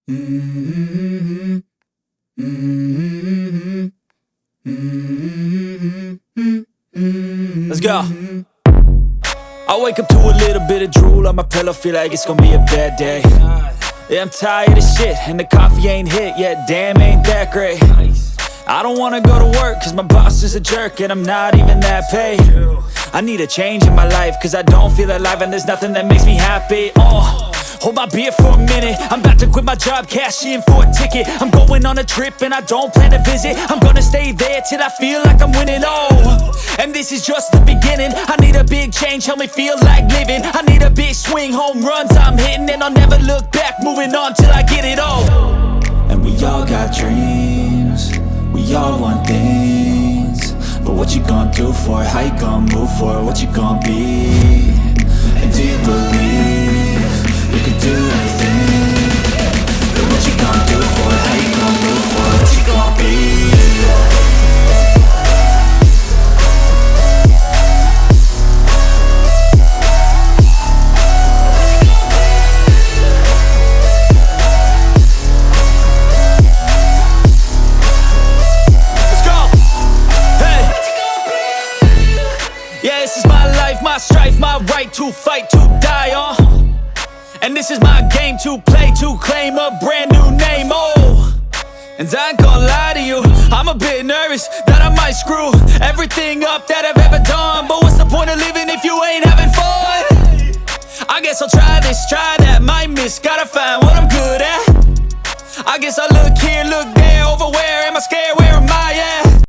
Let's go. I wake up to a little bit of drool on my pillow, feel like it's gonna be a bad day. Yeah, I'm tired of shit, and the coffee ain't hit yet, damn, ain't that great. I don't wanna go to work, cause my boss is a jerk, and I'm not even that paid. I need a change in my life, cause I don't feel alive, and there's nothing that makes me happy. Hold my beer for a minute, I'm about to quit my job, cash in for a ticket. I'm going on a trip and I don't plan to visit. I'm gonna stay there till I feel like I'm winning, and this is just the beginning. I need a big change, help me feel like living. I need a big swing, home runs I'm hitting, and I'll never look back, moving on till I get it all. And we all got dreams, we all want things, but what you gonna do for it? How you gonna move for it? What you gonna be? And do you believe you can do anything? But what you gonna do for it? How you gonna move for it? What you gonna be? Let's go! Hey! Yeah, this is my life, my strife, my right to fight, to die, and this is my game to play, to claim a brand new name, and I ain't gonna lie to you, I'm a bit nervous that I might screw everything up that I've ever done. But what's the point of living if you ain't having fun? I guess I'll try this, try that, might miss, gotta find what I'm good at. I guess I'll look here, look there, over where am I scared?